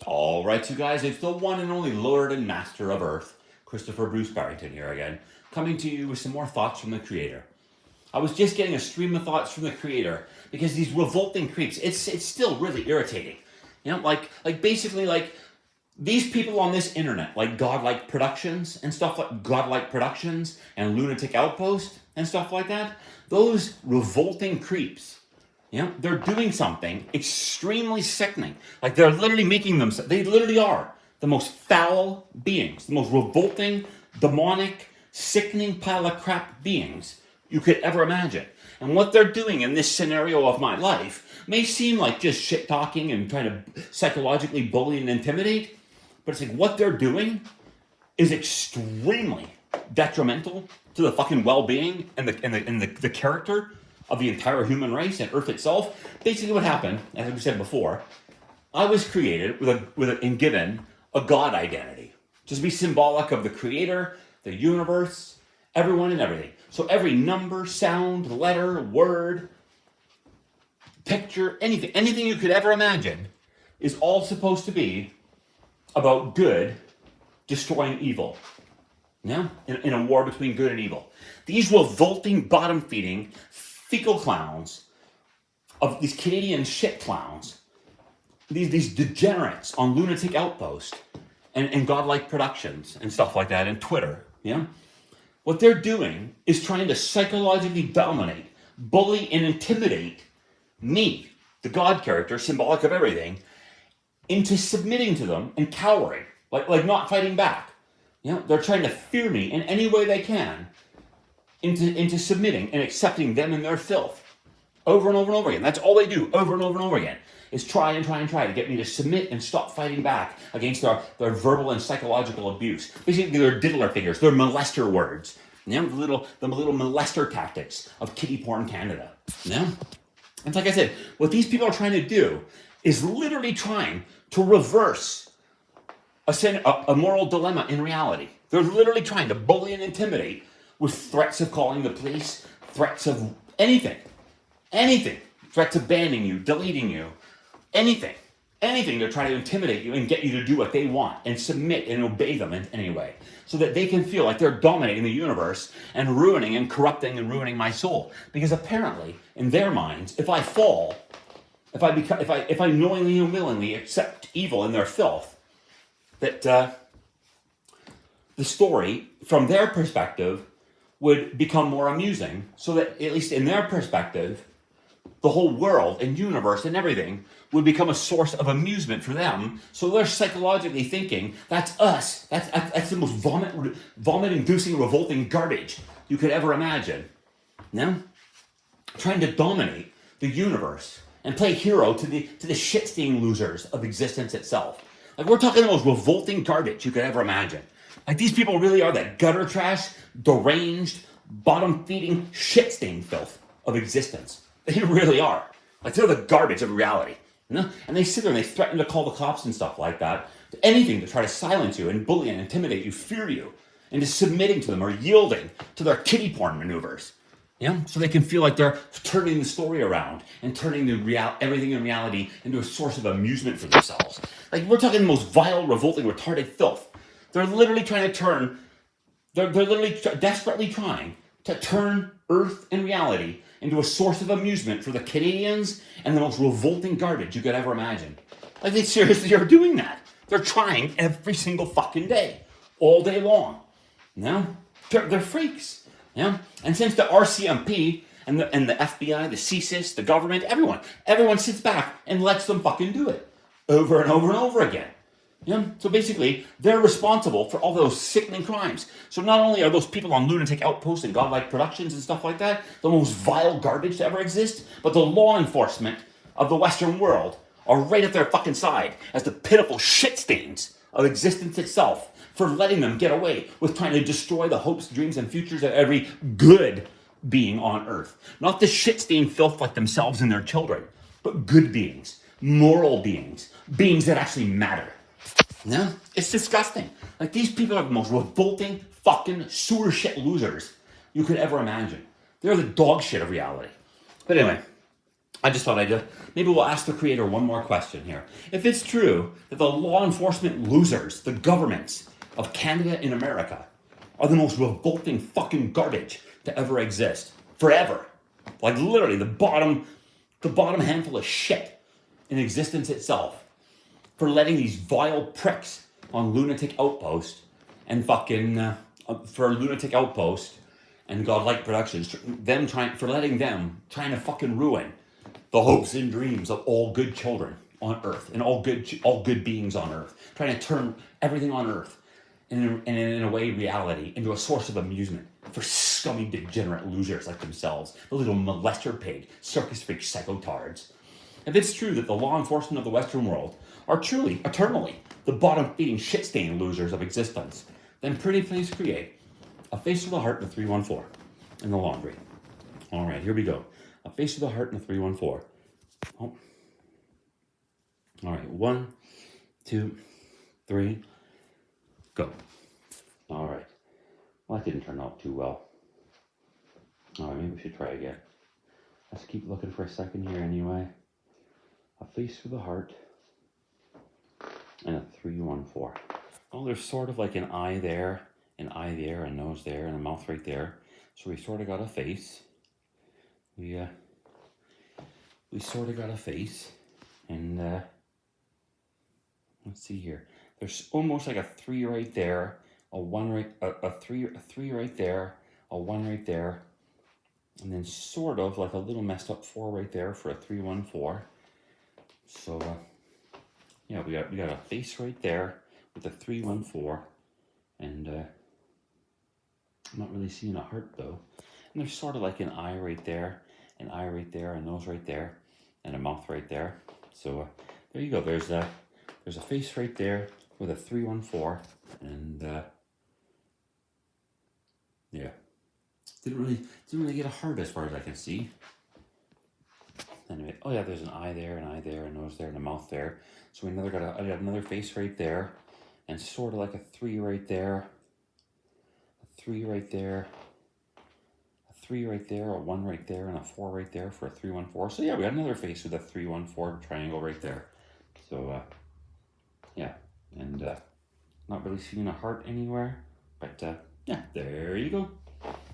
All right, you guys, it's the one and only Lord and Master of Earth, Christopher Bruce Barrington here again, coming to you with some more thoughts from the Creator. I was just getting a stream of thoughts from the Creator because these revolting creeps, it's still really irritating. You know, basically these people on this internet, like Godlike Productions and stuff like Godlike Productions and Lunatic Outpost and stuff like that, those revolting creeps. Yeah, they're doing something extremely sickening. Like they're literally making them, they literally are the most foul beings, the most revolting, demonic, sickening pile of crap beings you could ever imagine. And what they're doing in this scenario of my life may seem like just shit talking and trying to psychologically bully and intimidate, but it's like what they're doing is extremely detrimental to the fucking well-being and the character of the entire human race and Earth itself. Basically what happened, as we said before, I was created and given a God identity. Just be symbolic of the Creator, the universe, everyone and everything. So every number, sound, letter, word, picture, anything you could ever imagine is all supposed to be about good destroying evil. Yeah? In a war between good and evil. These revolting, bottom-feeding, fecal clowns of these Canadian shit clowns, these degenerates on Lunatic Outpost and Godlike Productions and stuff like that and Twitter, yeah? What they're doing is trying to psychologically dominate, bully, and intimidate me, the God character, symbolic of everything, into submitting to them and cowering, like not fighting back. You know, they're trying to fear me in any way they can into submitting and accepting them and their filth over and over and over again. That's all they do over and over and over again is try to get me to submit and stop fighting back against their verbal and psychological abuse. Basically, they're diddler figures, they're molester words. You know, the little molester tactics of kiddie porn Canada. You know? And like I said, what these people are trying to do is literally trying to reverse a moral dilemma in reality. They're literally trying to bully and intimidate with threats of calling the police, threats of anything, threats of banning you, deleting you, anything to try to intimidate you and get you to do what they want and submit and obey them in any way so that they can feel like they're dominating the universe and ruining and corrupting and ruining my soul. Because apparently, in their minds, if I fall, if I knowingly and willingly accept evil in their filth, that the story, from their perspective, would become more amusing, so that, at least in their perspective, the whole world and universe and everything would become a source of amusement for them. So they're psychologically thinking, that's us. That's the most vomit-inducing, revolting garbage you could ever imagine. No? Trying to dominate the universe and play hero to the shit-stealing losers of existence itself. Like, we're talking the most revolting garbage you could ever imagine. Like, these people really are that gutter trash, deranged, bottom-feeding, shit-stained filth of existence. They really are. Like, they're the garbage of reality. You know? And they sit there and they threaten to call the cops and stuff like that. Anything to try to silence you and bully and intimidate you, fear you, into submitting to them or yielding to their kiddie porn maneuvers. Yeah, so they can feel like they're turning the story around and turning everything in reality into a source of amusement for themselves. Like, we're talking the most vile, revolting, retarded filth. They're literally trying to turn, they're literally desperately trying to turn Earth and reality into a source of amusement for the Canadians and the most revolting garbage you could ever imagine. Like, they seriously are doing that. They're trying every single fucking day, all day long. You know? They're freaks. Yeah, and since the RCMP and the FBI, the CSIS, the government, everyone sits back and lets them fucking do it over and over and over again. Yeah, so basically, they're responsible for all those sickening crimes. So not only are those people on Lunatic Outpost and Godlike Productions and stuff like that the most vile garbage to ever exist, but the law enforcement of the Western world are right at their fucking side as the pitiful shit stains of existence itself, for letting them get away with trying to destroy the hopes, dreams, and futures of every good being on Earth. Not the shit-stained filth like themselves and their children, but good beings, moral beings, beings that actually matter. Yeah? It's disgusting. Like, these people are the most revolting fucking sewer shit losers you could ever imagine. They're the dog shit of reality. But anyway, I just thought maybe we'll ask the creator one more question here. If it's true that the law enforcement losers, the governments of Canada and America, are the most revolting fucking garbage to ever exist, forever, like literally the bottom handful of shit in existence itself, for letting these vile pricks on Lunatic Outpost and fucking for Lunatic Outpost and Godlike Productions, letting them trying to fucking ruin the hopes and dreams of all good children on Earth and all good beings on Earth, trying to turn everything on Earth and in a way reality into a source of amusement for scummy degenerate losers like themselves, the little molester pig, circus freak psychotards. If it's true that the law enforcement of the Western world are truly, eternally, the bottom-feeding shit-stained losers of existence, then pretty please create a face with a heart and a 314 in the laundry. All right, here we go. A face with a heart and a 314. Oh. All right, 1, 2, 3, go. All right. Well, that didn't turn out too well. All right, maybe we should try again. Let's keep looking for a second here anyway. A face with a heart and a 314. Well, there's sort of like an eye there, a nose there, and a mouth right there. So we sort of got a face. We sort of got a face, and let's see here. There's almost like a 3 right there, a 1 right, a three right there, a 1 right there, and then sort of like a little messed up 4 right there for a 314. So yeah, we got a face right there with a 314, and I'm not really seeing a heart though. And there's sort of like an eye right there, a nose right there, and a mouth right there. So there you go. There's a face right there with a 314, and yeah, didn't really get a heart as far as I can see. Anyway, oh yeah, there's an eye there, a nose there, and a mouth there. So I got another face right there, and sort of like a 3 right there, a 3 right there, a 3 right there, a 1 right there, and a 4 right there for a 314. So yeah, we got another face with a 314 triangle right there. So yeah, and not really seeing a heart anywhere, but yeah, there you go.